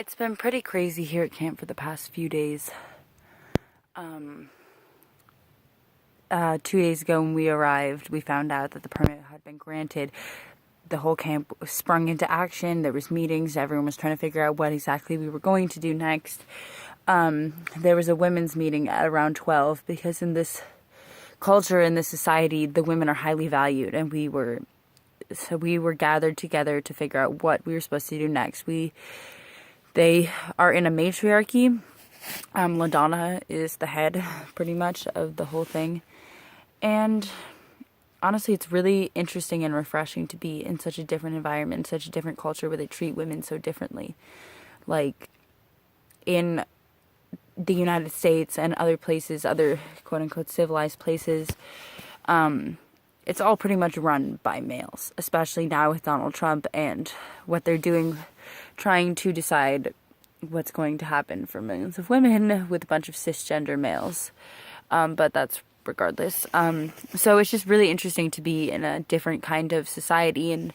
It's been pretty crazy here at camp for the past few days. 2 days ago when we arrived, we found out that the permit had been granted. The whole camp sprung into action. There was meetings. Everyone was trying to figure out what exactly we were going to do next. There was a women's meeting at around 12 because in this culture, in this society, the women are highly valued, and we were gathered together to figure out what we were supposed to do next. They are in a matriarchy. LaDonna is the head, pretty much, of the whole thing. And honestly, it's really interesting and refreshing to be in such a different environment, such a different culture where they treat women so differently. Like, in the United States and other places, other quote-unquote civilized places, it's all pretty much run by males, especially now with Donald Trump and what they're doing, trying to decide what's going to happen for millions of women with a bunch of cisgender males. But that's regardless. So it's just really interesting to be in a different kind of society and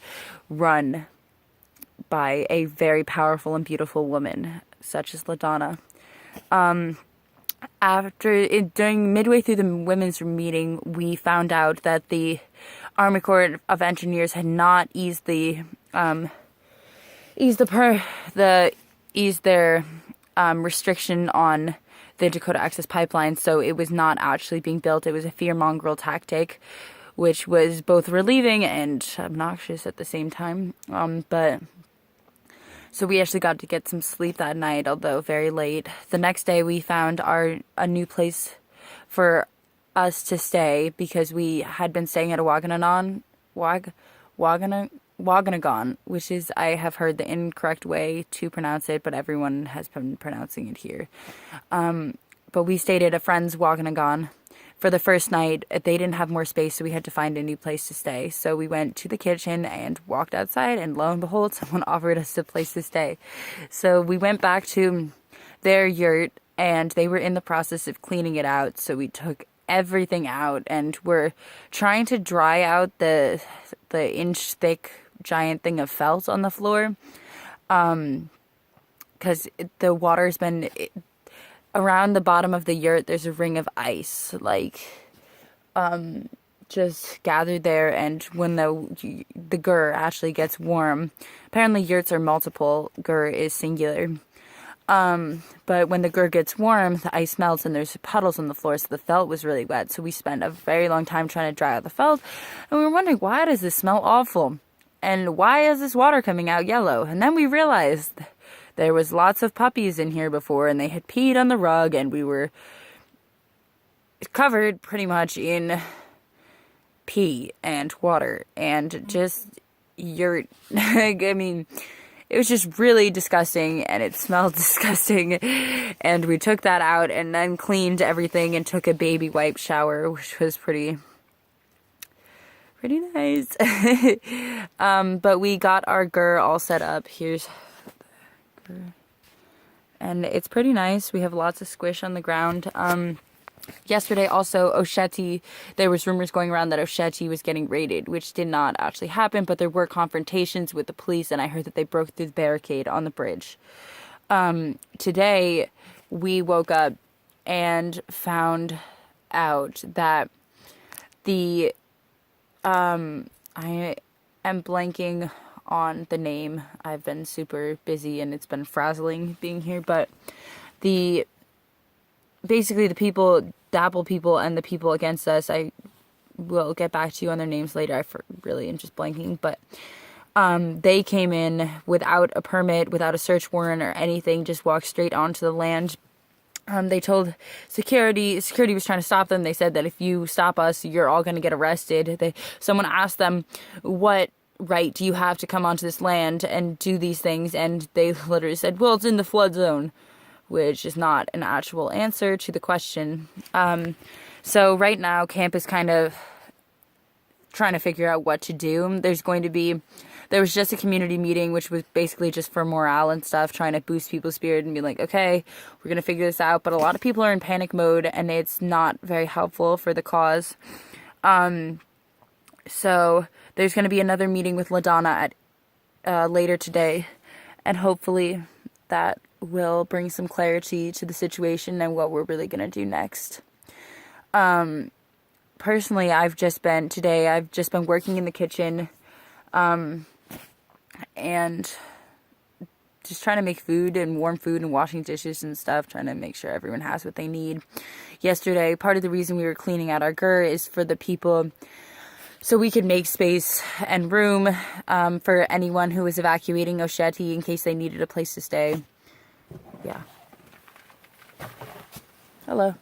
run by a very powerful and beautiful woman, such as LaDonna. During midway through the women's meeting, we found out that the Army Corps of Engineers had not eased their restriction on the Dakota Access Pipeline, so it was not actually being built. It was a fear-mongering tactic, which was both relieving and obnoxious at the same time. So we actually got to get some sleep that night, although very late. The next day we found a new place for us to stay because we had been staying at a Wagonagon, which is, I have heard, the incorrect way to pronounce it, but everyone has been pronouncing it here. But we stayed at a friend's Wagonagon for the first night. They didn't have more space, so we had to find a new place to stay. So we went to the kitchen and walked outside, and lo and behold, someone offered us a place to stay. So we went back to their yurt, and they were in the process of cleaning it out, so we took everything out, and we're trying to dry out the inch-thick giant thing of felt on the floor, because the water's been... around the bottom of the yurt, there's a ring of ice, just gathered there, and when the gur actually gets warm, apparently yurts are multiple, gur is singular, but when the gur gets warm, the ice melts and there's puddles on the floor, so the felt was really wet, so we spent a very long time trying to dry out the felt, and we were wondering, why does this smell awful? And why is this water coming out yellow? And then we realized there was lots of puppies in here before, and they had peed on the rug, and we were covered pretty much in pee and water and just yurt. I mean, it was just really disgusting, and it smelled disgusting, and we took that out and then cleaned everything and took a baby wipe shower, which was pretty nice. But we got our gur all set up. Here's and it's pretty nice. We have lots of squish on the ground. Yesterday also, Oceti, there was rumors going around that Oceti was getting raided, which did not actually happen, but there were confrontations with the police, and I heard that they broke through the barricade on the bridge. Today, we woke up and found out that I am blanking on the name. I've been super busy and it's been frazzling being here, but basically the people, the Apple people and the people against us, I will get back to you on their names later. I really am just blanking, but they came in without a permit, without a search warrant or anything, just walked straight onto the land. They told security was trying to stop them. They said that if you stop us, you're all going to get arrested. Someone asked them, what right do you have to come onto this land and do these things? And they literally said, well, it's in the flood zone, which is not an actual answer to the question. So right now, camp is kind of trying to figure out what to do. There was just a community meeting, which was basically just for morale and stuff, trying to boost people's spirit and be like, okay, we're going to figure this out. But a lot of people are in panic mode, and it's not very helpful for the cause. So there's going to be another meeting with LaDonna at later today, and hopefully that will bring some clarity to the situation and what we're really going to do next. Personally, I've just been working in the kitchen, and just trying to make food and warm food and washing dishes and stuff, trying to make sure everyone has what they need. Yesterday, part of the reason we were cleaning out our GER is for the people, so we could make space and room for anyone who was evacuating Osheti in case they needed a place to stay. Yeah. Hello.